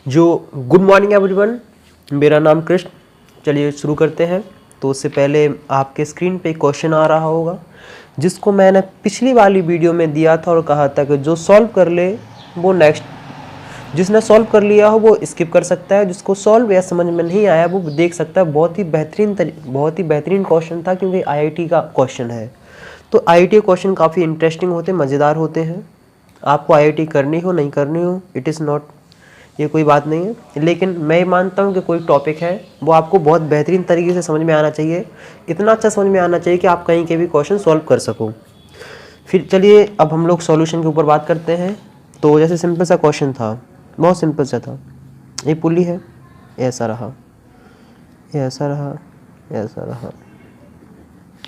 जो good morning everyone, मेरा नाम कृष्ण। चलिए शुरू करते हैं। तो उससे पहले आपके स्क्रीन पे क्वेश्चन आ रहा होगा जिसको मैंने पिछली वाली वीडियो में दिया था और कहा था कि जो सॉल्व कर ले वो नेक्स्ट, जिसने सॉल्व कर लिया हो वो स्किप कर सकता है, जिसको सॉल्व या समझ में नहीं आया वो देख सकता है। बहुत ही बेहतरीन क्वेश्चन था क्योंकि आईआईटी का क्वेश्चन है। तो आईआईटी क्वेश्चन काफ़ी इंटरेस्टिंग होते, मज़ेदार होते हैं। आपको आईआईटी करनी हो नहीं करनी हो, इट इज़ नॉट, ये कोई बात नहीं है। लेकिन मैं मानता हूँ कि कोई टॉपिक है वो आपको बहुत बेहतरीन तरीके से समझ में आना चाहिए। इतना अच्छा समझ में आना चाहिए कि आप कहीं के भी क्वेश्चन सॉल्व कर सको। फिर चलिए अब हम लोग सॉल्यूशन के ऊपर बात करते हैं। तो जैसे सिंपल सा क्वेश्चन था, बहुत सिंपल सा था। ये पुली है, ऐसा रहा, ऐसा रहा, ऐसा रहा,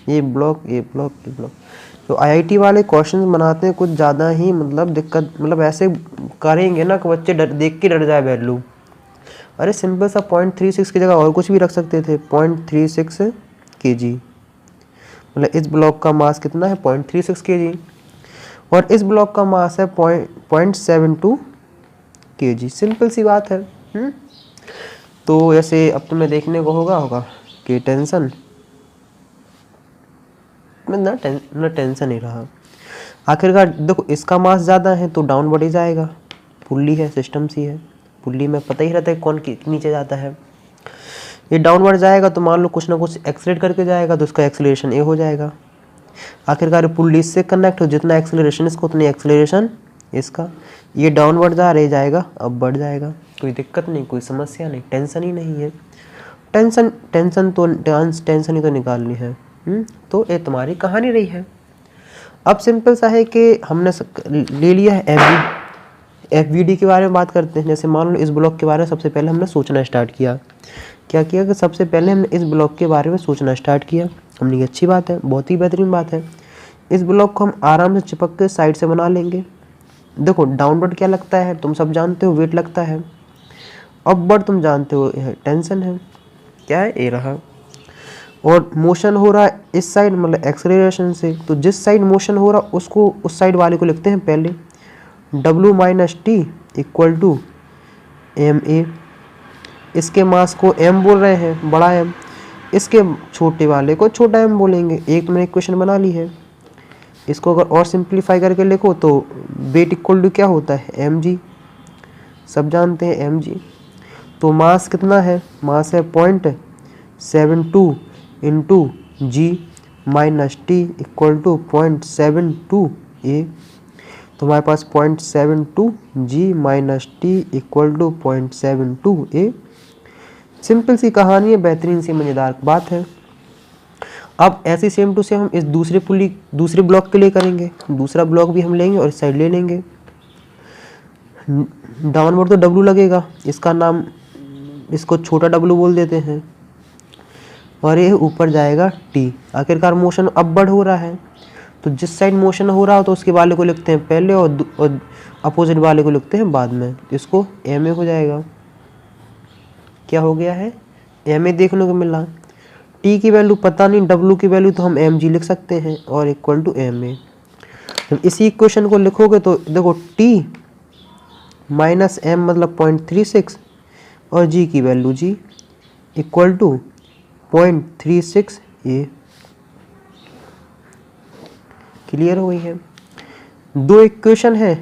ये ब्लॉक, ये ब्लॉक, ये ब्लॉक। तो आईआईटी वाले क्वेश्चन बनाते हैं कुछ ज़्यादा ही दिक्कत, ऐसे करेंगे ना कि बच्चे देख के डर जाए वैल्यू। अरे सिंपल सा 0.36 की जगह और कुछ भी रख सकते थे, 0.36 kg। इस ब्लॉक का मास कितना है, 0.36 kg, और इस ब्लॉक का मास है 0.72 kg। सिंपल सी बात है। तो ऐसे अब तुम्हें देखने को होगा कि टेंशन में ना टेंशन ही रहा। आखिरकार देखो, इसका मास ज़्यादा है तो डाउनवर्ड ही जाएगा। पुल्ली है, सिस्टम सी है, पुल्ली में पता ही रहता है कौन नीचे जाता है। ये डाउनवर्ड जाएगा तो मान लो कुछ ना कुछ एक्सलेट करके जाएगा तो उसका एक्सलेरेशन ए हो जाएगा। आखिरकार पुल्ली इससे कनेक्ट हो, जितना एक्सलेरेशन इसका उतनी एक्सलेरेशन इसका। ये डाउनवर्ड जा रहे जाएगा, अब बढ़ जाएगा। कोई दिक्कत नहीं, कोई समस्या नहीं, टेंशन ही नहीं है। टेंशन ही तो निकालनी है। तो ये तुम्हारी कहानी रही है। अब सिंपल सा है कि हमने ले लिया है एफवीडी के बारे में बात करते हैं। जैसे मान लो इस ब्लॉक के बारे में सबसे पहले हमने सोचना स्टार्ट किया। क्या किया कि सबसे पहले हमने इस ब्लॉक के बारे में सोचना स्टार्ट किया। हमने, ये अच्छी बात है, बहुत ही बेहतरीन बात है। इस ब्लॉक को हम आराम से चिपक के साइड से बना लेंगे। देखो डाउनवर्ड क्या लगता है तुम सब जानते हो, वेट लगता है। अपवर्ड तुम जानते हो टेंशन है। क्या है, ए रहा। और मोशन हो रहा है इस साइड, एक्सेलरेशन से। तो जिस साइड मोशन हो रहा उसको, उस साइड वाले को लिखते हैं पहले W minus T equal to M A. इसके मास को m बोल रहे हैं, बड़ा M। इसके छोटे वाले को छोटा m बोलेंगे। एक तुमने इक्वेशन बना ली है। इसको अगर और सिंप्लीफाई करके लिखो तो वेट इक्वल टू क्या होता है, mg। सब जानते हैं mg। तो मास कितना है, मास है 0.72 into g minus T equal to 0.72 a. तो हमारे पास 0.72 g minus T equal to 0.72 a. Simple सी कहानी है, बेहतरीन सी मज़ेदार बात है। अब ऐसी सेम टू सेम हम इस दूसरे ब्लॉक के लिए करेंगे। दूसरा ब्लॉक भी हम लेंगे और इस साइड ले लेंगे। डाउनवर्ड तो W लगेगा, इसका नाम, इसको छोटा W बोल देते हैं, और ये ऊपर जाएगा T। आखिरकार मोशन अपवर्ड हो रहा है तो जिस साइड मोशन हो रहा हो तो उसके वाले को लिखते हैं पहले और अपोजिट वाले को लिखते हैं बाद में। इसको एम ए हो जाएगा। क्या हो गया है, एम ए देखने को मिला। टी की वैल्यू पता नहीं, डब्ल्यू की वैल्यू तो हम एम जी लिख सकते हैं और इक्वल टू एम ए। जब इसी इक्वेशन को लिखोगे तो देखो टी माइनस एम 0.36 और जी की value G equal to 0.36 A. Clear हो गई है। दो इक्वेशन है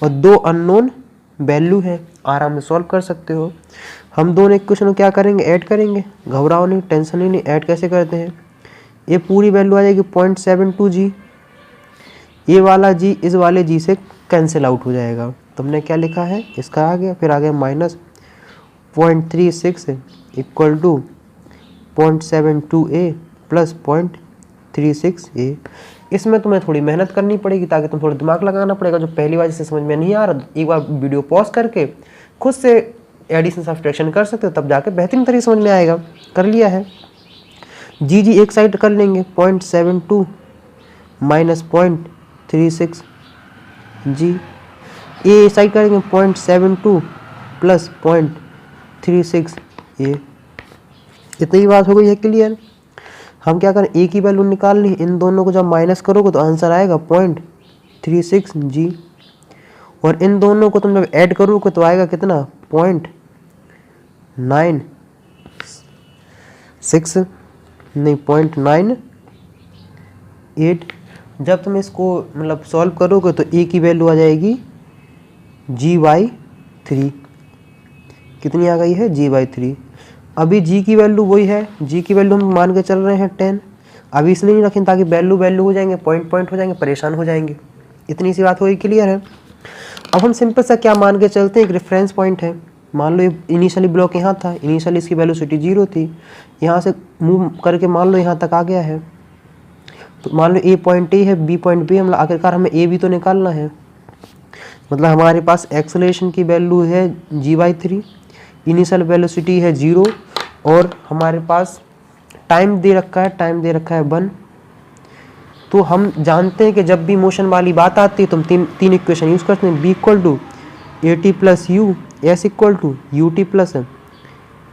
और दो अननोन वैल्यू है, आराम से सॉल्व कर सकते हो। हम दोनों इक्वेशन को क्या करेंगे, ऐड करेंगे। घबराओ नहीं, टेंशन ही नहीं। ऐड कैसे करते हैं, ये पूरी वैल्यू आ जाएगी 0.72 जी। ये वाला जी इस वाले जी से कैंसिल आउट हो जाएगा। तुमने क्या लिखा है, इसका आ गया, फिर आ गया minus 0.36 equal to 0.72 A plus 0.36 A. इसमें तुम्हें थोड़ी मेहनत करनी पड़ेगी ताकि तुम थोड़ा दिमाग लगाना पड़ेगा। जो पहली बार जिसे समझ में नहीं आ रहा, एक बार वीडियो पॉज करके खुद से एडिशन सब्सट्रैक्शन कर सकते हो, तब जाके बेहतरीन तरीके समझ में आएगा। कर लिया है। जी एक साइड कर लेंगे, 0.72 माइनस 0.36 जी। ए साइड करेंगे 0.72 प्लस 0.36 ए। इतनी बात हो गई है क्लियर। हम क्या करें, ए की वैल्यू निकालनी, इन दोनों को जब माइनस करोगे तो आंसर आएगा 0.36 जी। और इन दोनों को तुम जब ऐड करोगे तो आएगा कितना, 0.98। जब तुम इसको मतलब सॉल्व करोगे तो ए की वैल्यू आ जाएगी g/3। कितनी आ गई है? g/3। अभी g की वैल्यू वही है, g की वैल्यू हम मान के चल रहे हैं 10। अभी इसलिए नहीं रखें ताकि वैल्यू हो जाएंगे, पॉइंट हो जाएंगे, परेशान हो जाएंगे। इतनी सी बात होगी, क्लियर है। अब हम सिंपल सा क्या मान के चलते हैं, एक रेफरेंस पॉइंट है। मान लो इनिशियली ब्लॉक यहाँ था, इनिशियली इसकी वेलोसिटी 0 थी, यहाँ से मूव करके मान लो यहाँ तक आ गया है। तो मान लो ए पॉइंट ए है, बी पॉइंट बी, मतलब आखिरकार हमें ए भी तो निकालना है। मतलब हमारे पास एक्सेलरेशन की वैल्यू है g/3, इनिशियल वेलोसिटी है 0 और हमारे पास टाइम दे रखा है 1। तो हम जानते हैं कि जब भी मोशन वाली बात आती है तो हम तीन इक्वेशन यूज़ करते हैं। b = at + u, s = ut +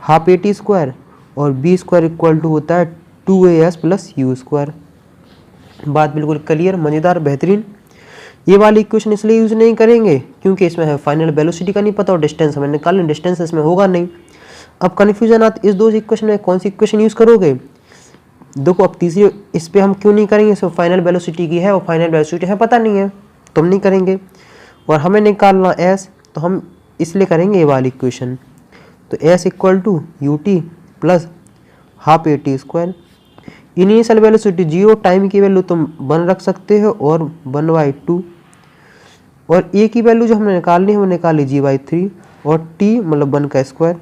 half at² और b² होता है 2as + u²। बात बिल्कुल क्लियर, मज़ेदार, बेहतरीन। ये वाली इक्वेशन इसलिए यूज़ नहीं करेंगे क्योंकि इसमें है फाइनल वेलोसिटी का नहीं पता और डिस्टेंस हमें निकालना, डिस्टेंस इसमें होगा नहीं। अब कन्फ्यूजन आती इस दो इक्वेशन में कौन सी इक्वेशन यूज़ करोगे। देखो अब तीसरी इस पे हम क्यों नहीं करेंगे, इसमें फाइनल वेलोसिटी की है और फाइनल वेलोसिटी है पता नहीं है, तुम नहीं करेंगे और हमें निकालना s, तो हम इसलिए करेंगे ये वाली इक्वेशन। तो s = ut + half at²। Initial velocity 0, time की वैल्यू तुम 1 रख सकते हो और 1/2 और a की वैल्यू जो हमने निकालनी है वो निकाली g/3 और t मतलब 1 का स्क्वायर।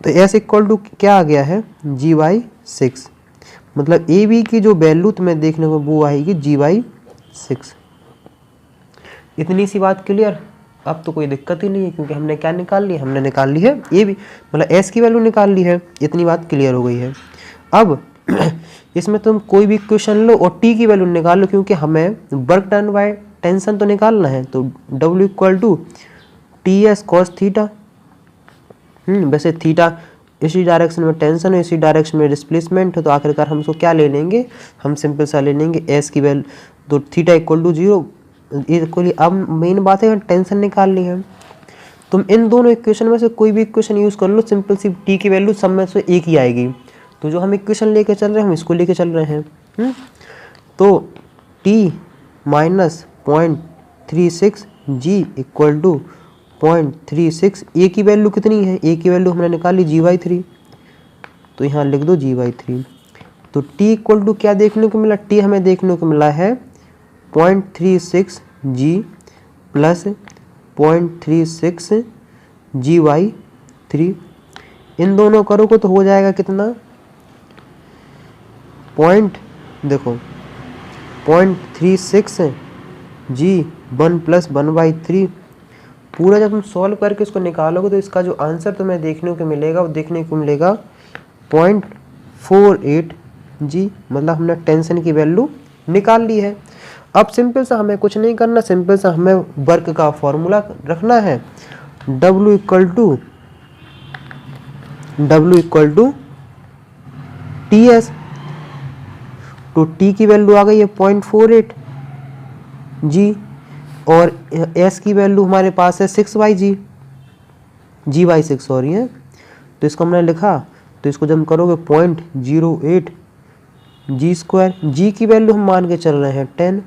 तो s = क्या आ गया है g/6, मतलब ए बी की जो वैल्यू तुम्हें देखने को वो आएगी g/6। इतनी सी बात क्लियर। अब तो कोई दिक्कत ही नहीं है क्योंकि हमने क्या निकाल लिया, हमने निकाल ली है ए बी मतलब s की वैल्यू निकाल ली है। इतनी बात क्लियर हो गई है। अब इसमें तुम कोई भी इक्वेशन लो और t की वैल्यू निकाल लो क्योंकि हमें वर्क डन बाय टेंशन तो निकालना है। तो W = TS cos थीटा। वैसे थीटा इसी डायरेक्शन में टेंशन है, इसी डायरेक्शन में डिस्प्लेसमेंट है, तो आखिरकार हम उसको क्या ले लेंगे, हम सिंपल सा ले लेंगे s की वैल्यू। तो थीटा = 0 इक्वली। अब मेन बात है टेंशन निकालनी है। तुम इन दोनों इक्वेशन में से कोई भी इक्वेशन यूज़ कर लो, सिंपल सी t की वैल्यू सब में से एक ही आएगी। तो जो हम इक्वेशन लेके चल रहे हैं हम इसको लेके चल रहे हैं। तो t - 0.36 g = 0.36। ए की वैल्यू कितनी है, ए की वैल्यू हमने निकाली g/3, तो यहाँ लिख दो g/3। तो t = क्या देखने को मिला, t हमें देखने को मिला है 0.36 g + 0.36 g/3। इन दोनों करोगे तो हो जाएगा कितना, देखो 0.36 g 1 + 1/3। पूरा जब तुम सॉल्व करके इसको निकालोगे तो इसका जो आंसर तुम्हें देखने को मिलेगा वो देखने को मिलेगा 0.48 g, मतलब हमने टेंशन की वैल्यू निकाल ली है। अब सिंपल सा हमें कुछ नहीं करना, सिंपल सा हमें वर्क का फॉर्मूला रखना है। W = TS। तो t की वैल्यू आ गई है 0.48 g और s की वैल्यू हमारे पास है 6/g, g/6 सॉरी है। तो इसको हमने लिखा, तो इसको जब हम करोगे 0.08 g²। g की वैल्यू हम मान के चल रहे हैं 10,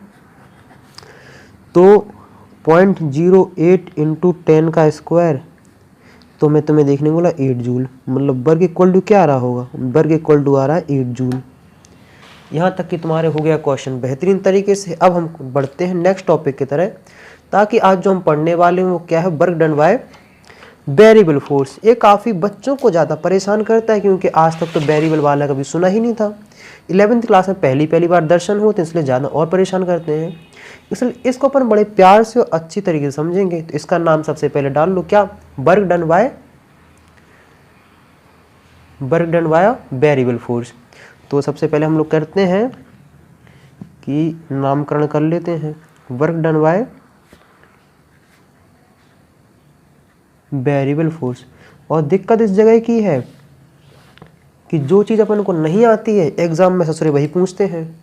तो 0.08 × 10 का स्क्वायर, तो मैं तुम्हें देखने को बोला 8 जूल, मतलब वर्क = क्या आ रहा होगा, वर्क = आ रहा है 8 जूल। यहाँ तक कि तुम्हारे हो गया क्वेश्चन बेहतरीन तरीके से। अब हम बढ़ते हैं नेक्स्ट टॉपिक की तरह, ताकि आज जो हम पढ़ने वाले हैं वो क्या है, work done by variable force. ये काफ़ी बच्चों को ज़्यादा परेशान करता है क्योंकि आज तक तो वेरिएबल वाला कभी सुना ही नहीं था। 11th क्लास में पहली बार दर्शन होते हैं इसलिए ज़्यादा और परेशान करते हैं। इसलिए इसको अपन बड़े प्यार से और अच्छी तरीके से समझेंगे। तो इसका नाम सबसे पहले डाल लो, क्या, work done by variable force. तो सबसे पहले हम लोग करते हैं कि नामकरण कर लेते हैं, work done by variable force. और दिक्कत इस जगह की है कि जो चीज़ अपन को नहीं आती है एग्जाम में ससुरे वही पूछते हैं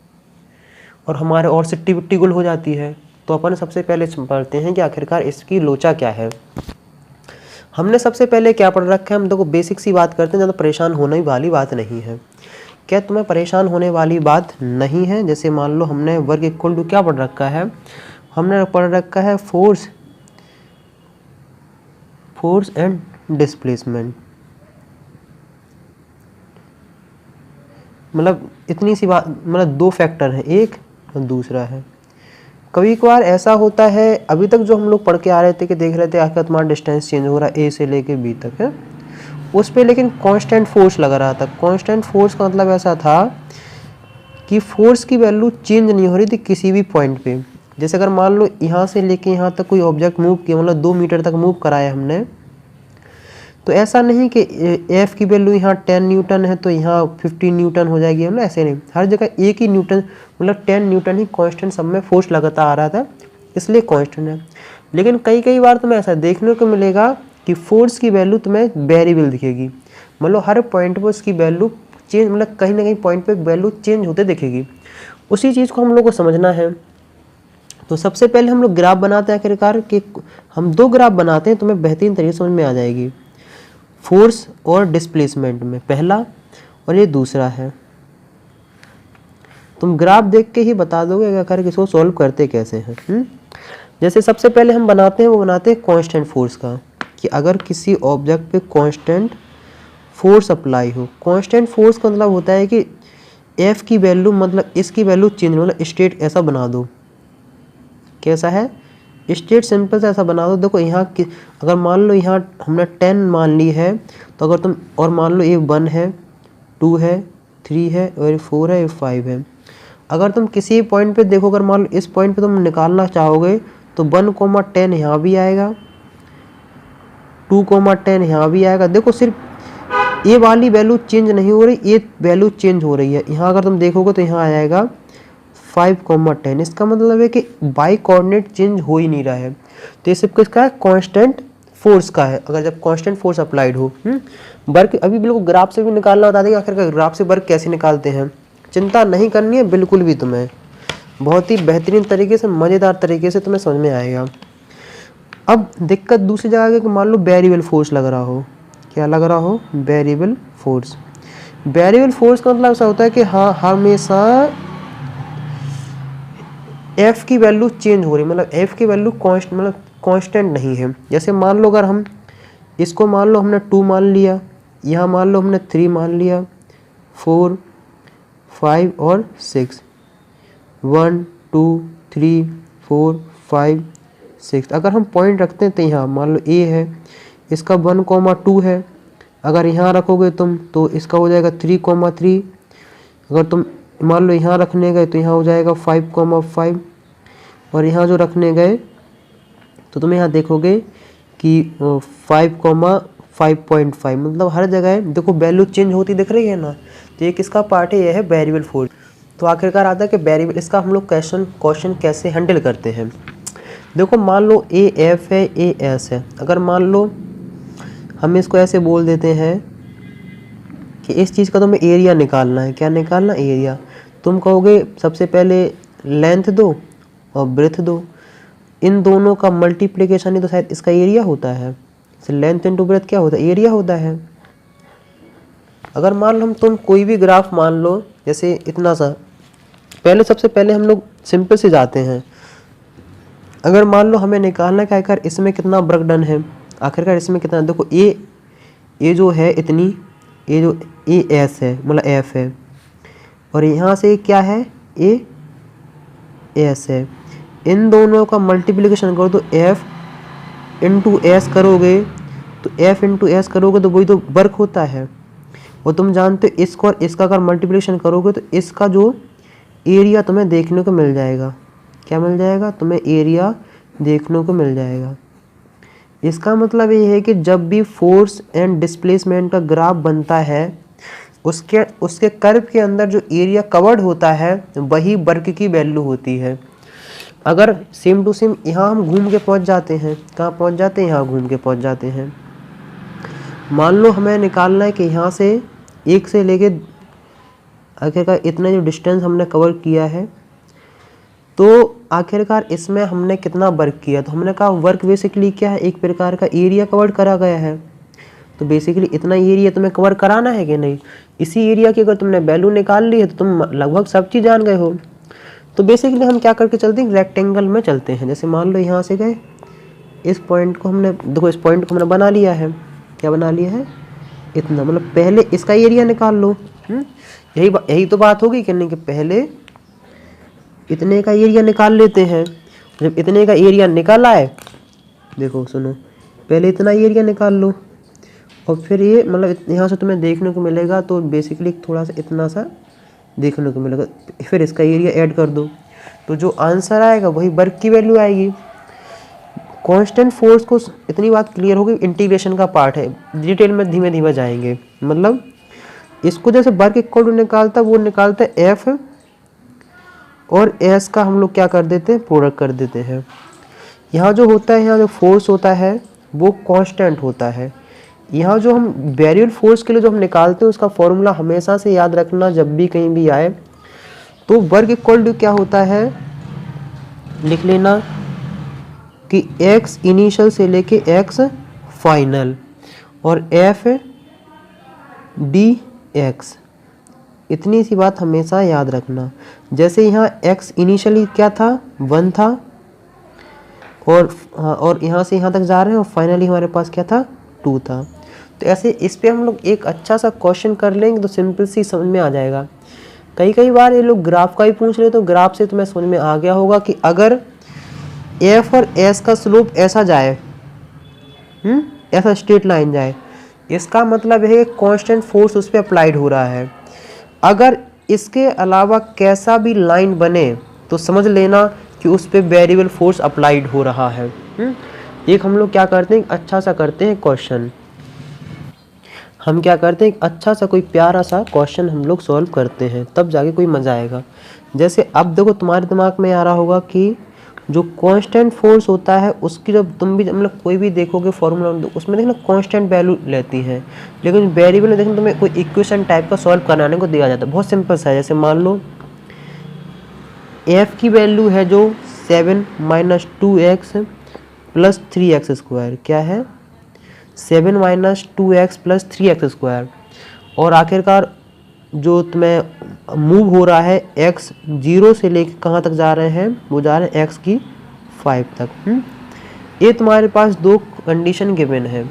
और हमारे और सिट्टी बिट्टी गुल हो जाती है। तो अपन सबसे पहले पढ़ते हैं कि आखिरकार इसकी लोचा क्या है। हमने सबसे पहले क्या पढ़ रखा है, हम देखो बेसिक सी बात करते हैं, ज़्यादा परेशान होने वाली बात नहीं है। क्या तुम्हें परेशान होने वाली बात नहीं है? जैसे मान लो हमने वर्क इक्वल टू क्या पढ़ रखा है, हमने पढ़ रखा है फोर्स एंड डिस्प्लेसमेंट। मतलब इतनी सी बात, मतलब दो फैक्टर हैं, एक और दूसरा है। कभी कभार ऐसा होता है, अभी तक जो हम लोग पढ़ के आ रहे थे कि देख रहे थे आखिर तुम्हारा डिस्टेंस चेंज हो रहा है ए से लेके बी तक है, उस पे लेकिन कांस्टेंट फोर्स लग रहा था। कांस्टेंट फोर्स का मतलब ऐसा था कि फोर्स की वैल्यू चेंज नहीं हो रही थी किसी भी पॉइंट पे। जैसे अगर मान लो यहाँ से लेके यहाँ तक कोई ऑब्जेक्ट मूव किया, मतलब 2 मीटर तक मूव कराया हमने, तो ऐसा नहीं कि एफ की वैल्यू यहाँ 10 न्यूटन है तो यहाँ 15 न्यूटन हो जाएगी, मतलब ऐसे नहीं, हर जगह एक ही न्यूटन, मतलब 10 न्यूटन ही कांस्टेंट सब में फोर्स लगाता आ रहा था, इसलिए कांस्टेंट है। लेकिन कई बार तुम्हें ऐसा देखने को मिलेगा कि फोर्स की वैल्यू तुम्हें वेरिएबल दिखेगी, मतलब हर पॉइंट पर उसकी वैल्यू चेंज, मतलब कहीं ना कहीं पॉइंट पे वैल्यू चेंज होते दिखेगी। उसी चीज़ को हम लोग को समझना है। तो सबसे पहले हम लोग ग्राफ बनाते हैं, आखिरकार कि हम 2 ग्राफ बनाते हैं, तुम्हें बेहतरीन तरीके से समझ में आ जाएगी। फोर्स और डिस्प्लेसमेंट में पहला और ये दूसरा है। तुम ग्राफ देख के ही बता दोगे कि आखिर इसको सॉल्व करते कैसे हैं। जैसे सबसे पहले हम बनाते हैं, वो बनाते हैं कांस्टेंट फोर्स का, कि अगर किसी ऑब्जेक्ट पे कांस्टेंट फोर्स अप्लाई हो। कांस्टेंट फोर्स का मतलब होता है कि एफ की वैल्यू, मतलब इसकी वैल्यू चेंज, मतलब स्टेट ऐसा बना दो। कैसा है? स्टेट सिंपल से ऐसा बना दो। देखो यहाँ की अगर मान लो यहाँ हमने 10 मान ली है, तो अगर तुम और मान लो ये 1 है, 2 है, 3 है और 4 है, 5 है। अगर तुम किसी पॉइंट पे देखो, अगर मान लो इस पॉइंट पे तुम निकालना चाहोगे तो 1,10 यहाँ भी आएगा, 2,10 यहाँ भी आएगा। देखो सिर्फ ये वाली वैल्यू चेंज नहीं हो रही, ये वैल्यू चेंज हो रही है। यहाँ अगर तुम देखोगे तो यहाँ आ जाएगा 5,10। इसका मतलब है कि बाई कोऑर्डिनेट चेंज हो ही नहीं रहा है। तो ये सब किसका है? कांस्टेंट फोर्स का है। अगर जब कांस्टेंट फोर्स अप्लाइड हो, वर्क अभी बिल्कुल ग्राफ से भी निकालना बता देंगे, आखिर ग्राफ से वर्क कैसे निकालते हैं। चिंता नहीं करनी है बिल्कुल भी, तुम्हें बहुत ही बेहतरीन तरीके से, मज़ेदार तरीके से तुम्हें समझ में आएगा। अब दिक्कत दूसरी जगह कि मान लो वेरिएबल फोर्स लग रहा हो। क्या लग रहा हो? Variable force. वेरिएबल फोर्स का मतलब ऐसा होता है कि हाँ, हमेशा एफ की वैल्यू चेंज हो रही, मतलब एफ की वैल्यू कांस्टेंट नहीं है। जैसे मान लो अगर हम इसको मान लो हमने 2 मान लिया, यहाँ मान लो हमने 3 मान लिया, 4, 5 और 6, 1, 2, 3, 4, 5, 6। अगर हम पॉइंट रखते हैं तो यहाँ मान लो ए है, इसका 1,2 है। अगर यहाँ रखोगे तुम तो इसका हो जाएगा 3,3। अगर तुम मान लो यहाँ रखने गए तो यहाँ हो जाएगा 5,5। और यहाँ जो रखने गए तो तुम यहाँ देखोगे कि 5,5.5। मतलब हर जगह देखो वैल्यू चेंज होती दिख रही है ना। तो ये किसका पार्ट है? ये है वेरिएबल फोर्स। तो आखिरकार आता है कि वेरिएबल, इसका हम लोग क्वेश्चन कैसे हैंडल करते हैं। देखो मान लो ए एफ है, ए एस है। अगर मान लो हम इसको ऐसे बोल देते हैं कि इस चीज़ का तुम्हें एरिया निकालना है। क्या निकालना? एरिया। तुम कहोगे सबसे पहले लेंथ दो और ब्रेथ दो, इन दोनों का मल्टीप्लिकेशन ही तो शायद इसका एरिया होता है। लेंथ इनटू ब्रेथ क्या होता है? एरिया होता है। अगर मान लो तुम कोई भी ग्राफ मान लो, जैसे इतना सा, पहले सबसे पहले हम लोग सिंपल से जाते हैं। अगर मान लो हमें निकालना क्या, आखिर इसमें कितना वर्क डन है, आखिरकार इसमें कितना। देखो ये जो है इतनी, ये जो ए एस है मतलब एफ है, और यहाँ से क्या है? ए एस है। इन दोनों का मल्टीप्लिकेशन करो तो एफ इंटू एस करोगे, तो एफ इंटू एस करोगे तो वही तो वर्क होता है। और तुम जानते हो इसको और इसका अगर मल्टीप्लिकेशन करोगे तो इसका जो एरिया तुम्हें देखने को मिल जाएगा। क्या मिल जाएगा? तुम्हें एरिया देखने को मिल जाएगा। इसका मतलब ये है कि जब भी फोर्स एंड डिस्प्लेसमेंट का ग्राफ बनता है, उसके कर्व के अंदर जो एरिया कवर्ड होता है वही वर्क की वैल्यू होती है। अगर सेम टू सेम यहाँ हम घूम के पहुँच जाते हैं, कहाँ पहुँच जाते हैं? यहाँ घूम के पहुँच जाते हैं। मान लो हमें निकालना है कि यहाँ से एक से लेके आखिरकार इतना जो डिस्टेंस हमने कवर किया है, तो आखिरकार इसमें हमने कितना वर्क किया, तो हमने कहा वर्क बेसिकली क्या है, एक प्रकार का एरिया कवर करा गया है। तो बेसिकली इतना एरिया तुम्हें कवर कराना है कि नहीं, इसी एरिया की अगर तुमने वैल्यू निकाल ली है तो तुम लगभग सब चीज़ जान गए हो। तो बेसिकली हम क्या करके चलते हैं, रेक्टेंगल में चलते हैं। जैसे मान लो यहाँ से गए, इस पॉइंट को हमने, देखो इस पॉइंट को हमने बना लिया है, क्या बना लिया है, इतना, मतलब पहले इसका एरिया निकाल लो। यही तो बात होगी कि नहीं, कि पहले इतने का एरिया निकाल लेते हैं। जब इतने का एरिया निकाल आए, देखो सुनो, पहले इतना एरिया निकाल लो और फिर ये मतलब यहाँ से तुम्हें देखने को मिलेगा, तो बेसिकली थोड़ा सा इतना सा देखने को मिलेगा, फिर इसका एरिया ऐड कर दो, तो जो आंसर आएगा वही वर्क की वैल्यू आएगी। कांस्टेंट फोर्स को, इतनी बात क्लियर होगी, इंटीग्रेशन का पार्ट है, डिटेल में धीमे धीमे जाएंगे। मतलब इसको जैसे वर्क इक्वल टू निकालता, वो निकालता है एफ और एस का हम लोग क्या कर देते हैं, प्रोडक्ट कर देते हैं। यहाँ जो होता है, यहाँ जो फोर्स होता है वो कांस्टेंट होता है। यहाँ जो हम वेरिएबल फोर्स के लिए जो हम निकालते हैं, उसका फॉर्मूला हमेशा से याद रखना, जब भी कहीं भी आए तो वर्क इक्वल टू क्या होता है, लिख लेना कि x इनिशियल से लेके x फाइनल और f dx, इतनी सी बात हमेशा याद रखना। जैसे यहाँ x इनिशियली क्या था, 1 था, और यहाँ से यहाँ तक जा रहे हैं, और फाइनली हमारे पास क्या था, 2 था। तो ऐसे इस पे हम लोग एक अच्छा सा क्वेश्चन कर लेंगे तो सिंपल सी समझ में आ जाएगा। कई बार ये लोग ग्राफ का ही पूछ रहे, तो ग्राफ से तुम्हें समझ में आ गया होगा कि अगर एफ और एस का स्लोप ऐसा जाए, ऐसा स्ट्रेट लाइन जाए, इसका मतलब है कि कांस्टेंट फोर्स उस पर अप्लाइड हो रहा है। अगर इसके अलावा कैसा भी लाइन बने तो समझ लेना कि उस पर वेरिएबल फोर्स अप्लाइड हो रहा है। एक हम लोग क्या करते हैं, अच्छा सा करते हैं क्वेश्चन, हम क्या करते हैं, अच्छा सा कोई प्यारा सा क्वेश्चन हम लोग सॉल्व करते हैं, तब जाके कोई मज़ा आएगा। जैसे अब देखो तुम्हारे दिमाग में आ रहा होगा कि जो कांस्टेंट फोर्स होता है उसकी जब तुम भी मतलब कोई भी देखोगे फॉर्मूला, उसमें देखना कांस्टेंट वैल्यू लेती है, लेकिन वेरिएबल में देखना तुम्हें कोई इक्वेशन टाइप का सॉल्व कराने को दिया जाता है। बहुत सिंपल सा है, जैसे मान लो एफ की वैल्यू है जो 7 - 2x + 3x स्क्वायर, क्या है, 7 - 2x + 3x स्क्वायर, और आखिरकार जो तुम्हें मूव हो रहा है x 0 से लेकर कहाँ तक जा रहे हैं, वो जा रहे हैं x की 5 तक। ये तुम्हारे पास दो कंडीशन गिवन है।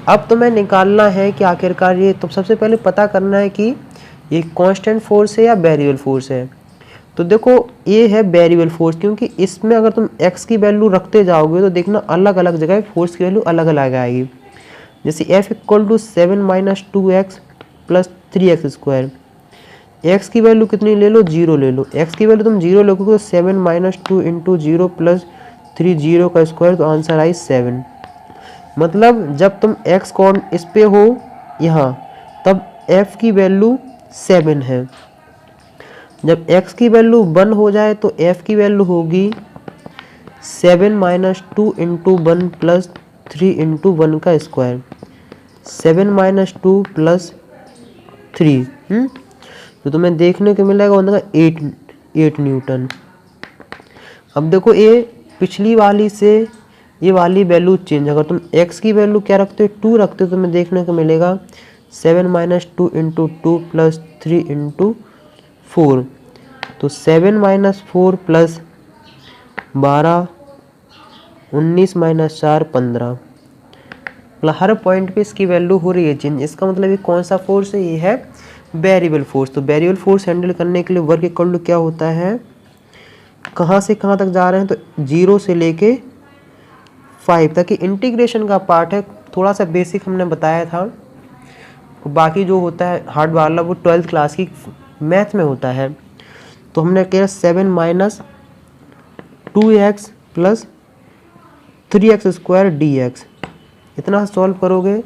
अब तुम्हें निकालना है कि आखिरकार ये, तो सबसे पहले पता करना है कि ये कांस्टेंट फोर्स है या वेरिएबल फोर्स है। तो देखो ये है वेरिएबल फोर्स, क्योंकि इसमें अगर तुम x की वैल्यू रखते जाओगे तो देखना अलग अलग जगह फोर्स की वैल्यू अलग अलग आएगी। जैसे F = 7 - 2x + 3x square, x की वैल्यू कितनी ले लो, 0 ले लो। x की वैल्यू तुम 0 लोगे तो 7 - 2 × 0 + 3 0 का स्क्वायर, तो आंसर आई 7। मतलब जब तुम x कौन इस पे हो यहाँ, तब f की वैल्यू 7 है। जब x की वैल्यू 1 हो जाए तो f की वैल्यू होगी 7 - 2 × 1 + 3 × 1 का स्क्वायर, 7 - 2 + 3, तो तुम्हें देखने को मिलेगा उनका 8 न्यूटन। अब देखो ये पिछली वाली से ये वाली वैल्यू चेंज, अगर तुम x की वैल्यू क्या रखते हो, 2 रखते हो, तो तुम्हें देखने को मिलेगा 7 - 2 × 2 + 3 × 4, तो 7 - 4 + 12 19 - 4 15, मतलब हर पॉइंट पे इसकी वैल्यू हो रही है चेंज। इसका मतलब ये कौन सा फोर्स है, ये है वेरिएबल फोर्स। तो वेरिएबल फोर्स हैंडल करने के लिए वर्क इक्वल टू क्या होता है, कहाँ से कहाँ तक जा रहे हैं, तो 0 से लेके 5 तक। इंटीग्रेशन का पार्ट है, थोड़ा सा बेसिक हमने बताया था, बाकी जो होता है हार्ड वाला वो 12th क्लास की मैथ में होता है। तो हमने किया 7 - 2x + 3x स्क्वायर dx, इतना सॉल्व करोगे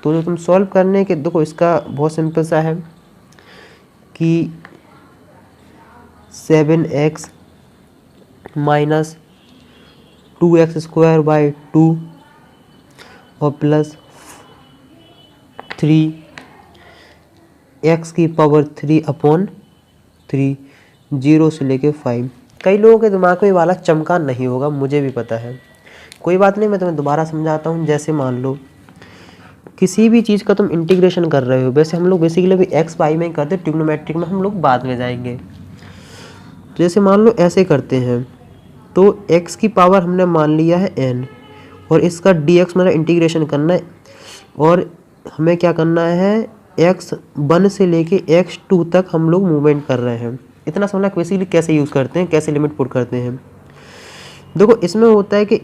तो जो तुम सॉल्व करने के, देखो इसका बहुत सिंपल सा है कि 7x - 2x स्क्वायर / 2 और प्लस 3x की पावर 3/3, 0 से लेके 5। कई लोगों के दिमाग में ये वाला चमका नहीं होगा, मुझे भी पता है, कोई बात नहीं, मैं तुम्हें दोबारा समझाता हूँ। जैसे मान लो किसी भी चीज़ का तुम इंटीग्रेशन कर रहे हो, वैसे हम लोग बेसिकली अभी एक्स वाई में ही करते, ट्रिग्नोमेट्रिक में हम लोग बाद में जाएंगे। तो जैसे मान लो ऐसे करते हैं, तो x की पावर हमने मान लिया है n, और इसका dx मतलब इंटीग्रेशन करना है, और हमें क्या करना है, x1 से लेके x2 तक हम लोग मूवमेंट कर रहे हैं। इतना समझना बेसिकली कैसे यूज़ करते हैं, कैसे लिमिट पुट करते हैं। देखो इसमें होता है कि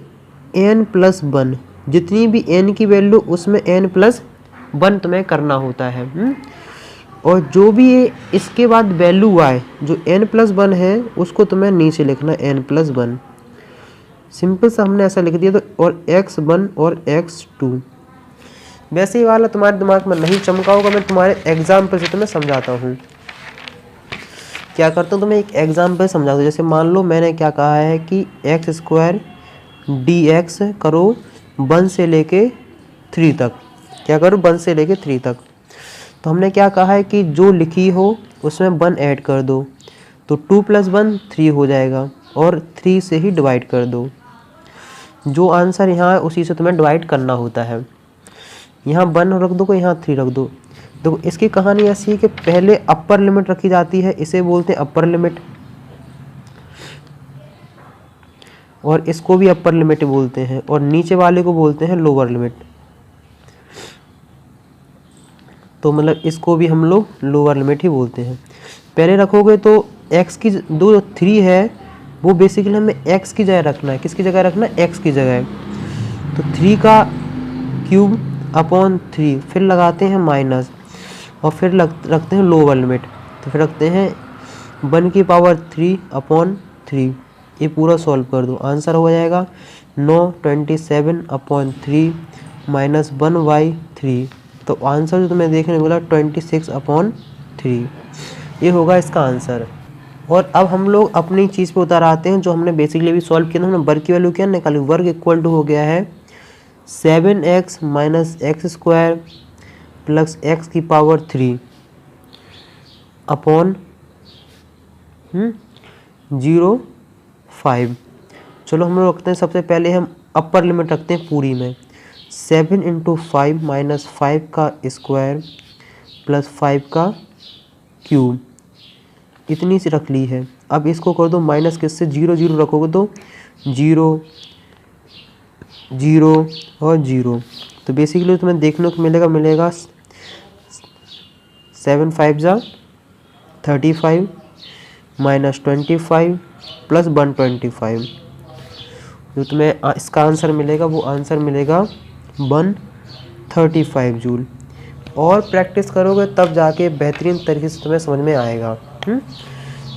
n+1, जितनी भी n की वैल्यू उसमें n+1 तुम्हें करना होता है। और जो भी ये इसके बाद वैल्यू आए जो n+1 है, उसको तुम्हें नीचे लिखना n+1। सिंपल सा हमने ऐसा लिख दिया। तो और x1 और x2, वैसे ही वाला तुम्हारे दिमाग में नहीं चमका होगा, मैं तुम्हारे एग्जाम्पल से तुम्हें समझाता हूँ। क्या करता हूँ, तुम्हें एक एग्जाम्पल समझाता हूँ। जैसे मान लो मैंने क्या कहा है कि x² dx करो 1 से लेके 3 तक, क्या करो 1 से लेके 3 तक। तो हमने क्या कहा है कि जो लिखी हो उसमें 1 ऐड कर दो, तो 2 + 1 3 हो जाएगा, और 3 से ही डिवाइड कर दो। जो आंसर यहाँ है उसी से तुम्हें डिवाइड करना होता है। यहाँ 1 रख दो, यहाँ 3 रख दो। देखो इसकी कहानी ऐसी है कि पहले अपर लिमिट रखी जाती है, इसे बोलते हैं अपर लिमिट, और इसको भी अपर लिमिट बोलते हैं, और नीचे वाले को बोलते हैं लोअर लिमिट। तो मतलब इसको भी हम लोग लोअर लिमिट ही बोलते हैं। पहले रखोगे तो x की जो 3 है वो बेसिकली हमें x की जगह रखना है। किसकी जगह रखना है, x की जगह। तो 3 का क्यूब अपॉन 3, फिर लगाते हैं माइनस, और फिर रखते हैं लोअर लिमिट। तो फिर रखते हैं 1 की पावर 3 अपॉन 3। ये पूरा सॉल्व कर दो, आंसर हो जाएगा 9/27/3 माइनस 1/3। तो आंसर जो तुम्हें देखने को मिला 26/3, ये होगा इसका आंसर। और अब हम लोग अपनी चीज़ पे उतर आते हैं, जो हमने बेसिकली भी सॉल्व किया था। हमने वर्ग की वैल्यू क्या निकाली, वर्ग इक्वल टू हो गया है 7x - x² + x की पावर 3 अपॉन 0.5। चलो हम लोग रखते हैं, सबसे पहले हम अपर लिमिट रखते हैं पूरी में। 7 × 5 - 5 का स्क्वायर + 5 का क्यूब, इतनी सी रख ली है। अब इसको कर दो माइनस, किससे 0 0 रखोगे तो 0 0 और 0। तो बेसिकली तुम्हें देखने को मिलेगा 7 5 जा 35 माइनस 25 + 125। जो तुम्हें इसका आंसर मिलेगा वो आंसर मिलेगा 135 जूल। और प्रैक्टिस करोगे तब जाके बेहतरीन तरीके से तुम्हें समझ में आएगा।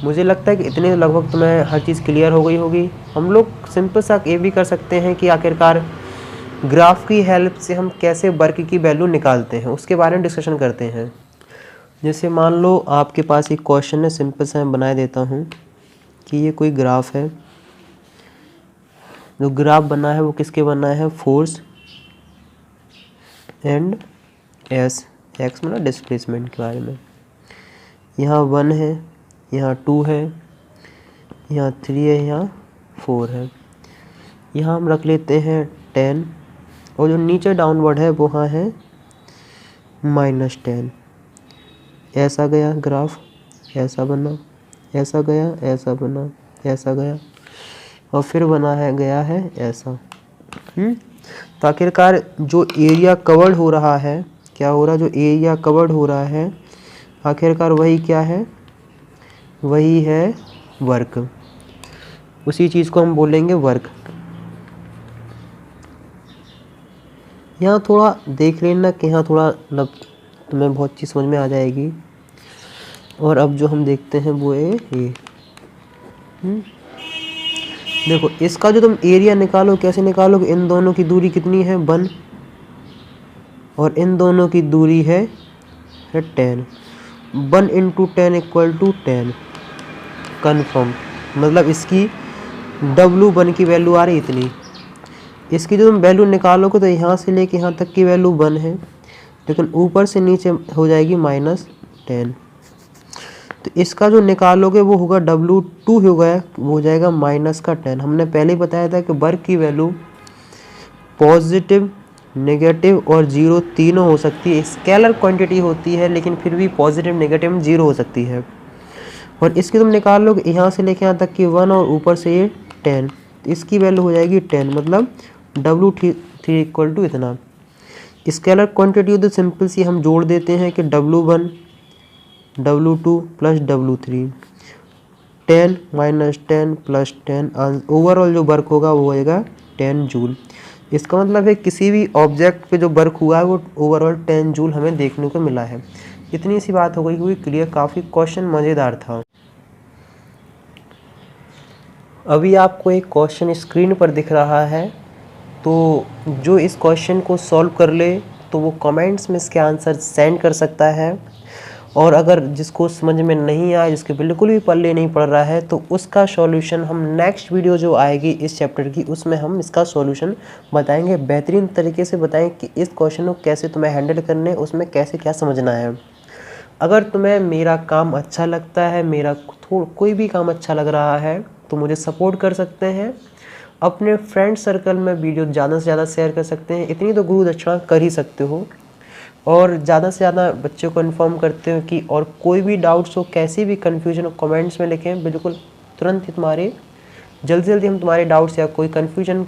मुझे लगता है कि इतने लगभग तुम्हें हर चीज़ क्लियर हो गई होगी। हम लोग सिंपल सा ये भी कर सकते हैं कि आखिरकार ग्राफ की हेल्प से हम कैसे वर्ग की वैल्यू निकालते हैं, उसके बारे में डिस्कशन करते हैं। जैसे मान लो आपके पास एक क्वेश्चन है, सिंपल सा मैं बना देता हूँ कि ये कोई ग्राफ है। जो ग्राफ बना है वो किसके बना है, फोर्स एंड एस, एक्स मतलब डिस्प्लेसमेंट के बारे में। यहाँ 1 है, यहाँ 2 है, यहाँ 3 है, यहाँ 4 है। यहाँ हम रख लेते हैं 10, और जो नीचे डाउनवर्ड है वहाँ है -10। ऐसा गया ग्राफ, ऐसा बना, ऐसा गया, ऐसा बना, ऐसा गया, और फिर बना है गया है ऐसा। तो आखिरकार जो एरिया कवर्ड हो रहा है, क्या हो रहा है, जो एरिया कवर्ड हो रहा है आखिरकार वही क्या है, वही है वर्क। उसी चीज़ को हम बोलेंगे वर्क। यहाँ थोड़ा देख लेना कि यहाँ थोड़ा मतलब तुम्हें बहुत चीज़ समझ में आ जाएगी। और अब जो हम देखते हैं वो है ये। देखो इसका जो तुम एरिया निकालो, कैसे निकालोगे, इन दोनों की दूरी कितनी है 1, और इन दोनों की दूरी है 10। 1 × 10 = 10 कन्फर्म। मतलब इसकी W1 की वैल्यू आ रही इतनी। इसकी जो तुम वैल्यू निकालोगे तो यहाँ से लेके यहाँ तक की वैल्यू 1 है, लेकिन ऊपर से नीचे हो जाएगी -10। तो इसका जो निकालोगे वो होगा W2 होगा, वो हो जाएगा -10। हमने पहले ही बताया था कि वर्क की वैल्यू पॉजिटिव, नेगेटिव और जीरो तीनों हो सकती है। स्केलर क्वांटिटी होती है लेकिन फिर भी पॉजिटिव, नेगेटिव, जीरो हो सकती है। और इसकी तुम निकाल लोगे यहाँ से लेके यहाँ तक कि 1 और ऊपर से ये 10, तो इसकी वैल्यू हो जाएगी 10, मतलब W3 इक्वल टू इतना। स्केलर क्वांटिटी हो तो सिंपल सी हम जोड़ देते हैं कि W1 W2 plus W3, 10 minus 10 plus 10, overall जो वर्क होगा वो होएगा 10 जूल। इसका मतलब है किसी भी ऑब्जेक्ट पे जो वर्क हुआ है वो ओवरऑल 10 जूल हमें देखने को मिला है। इतनी सी बात हो गई हुई क्लियर, काफ़ी क्वेश्चन मज़ेदार था। अभी आपको एक क्वेश्चन स्क्रीन पर दिख रहा है, तो जो इस क्वेश्चन को सॉल्व कर ले तो वो कमेंट्स में इसके आंसर सेंड कर सकता है। और अगर जिसको समझ में नहीं आया, जिसके बिल्कुल भी पल्ले नहीं पड़ रहा है, तो उसका सॉल्यूशन हम नेक्स्ट वीडियो जो आएगी इस चैप्टर की उसमें हम इसका सॉल्यूशन बताएंगे, बेहतरीन तरीके से बताएं कि इस क्वेश्चन को कैसे तुम्हें हैंडल करने, उसमें कैसे क्या समझना है। अगर तुम्हें मेरा काम अच्छा लगता है, मेरा कोई भी काम अच्छा लग रहा है तो मुझे सपोर्ट कर सकते हैं। अपने फ्रेंड सर्कल में वीडियो ज़्यादा से ज़्यादा शेयर कर सकते हैं, इतनी तो गुरु दक्षिणा कर ही सकते हो। और ज़्यादा से ज़्यादा बच्चों को इन्फॉर्म करते हो कि और कोई भी डाउट्स हो, कैसी भी कन्फ्यूजन हो, कमेंट्स में लिखें, बिल्कुल तुरंत ही तुम्हारे जल्दी हम तुम्हारे डाउट्स या कोई कन्फ्यूजन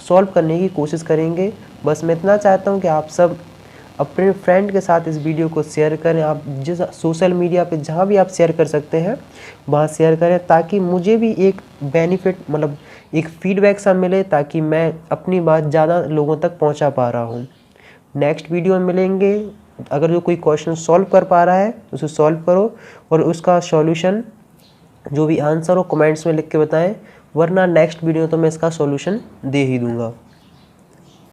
सॉल्व करने की कोशिश करेंगे। बस मैं इतना चाहता हूँ कि आप सब अपने फ्रेंड के साथ इस वीडियो को शेयर करें। आप जिस सोशल मीडिया पे जहाँ भी आप शेयर कर सकते हैं वहाँ शेयर करें, ताकि मुझे भी एक बेनिफिट, मतलब एक फीडबैक सा मिले, ताकि मैं अपनी बात ज़्यादा लोगों तक पहुँचा पा रहा हूँ। नेक्स्ट वीडियो में मिलेंगे। अगर जो कोई क्वेश्चन सॉल्व कर पा रहा है उसे सॉल्व करो और उसका सॉल्यूशन जो भी आंसर हो कमेंट्स में लिख के बताएं, वरना नेक्स्ट वीडियो तो मैं इसका सॉल्यूशन दे ही दूँगा।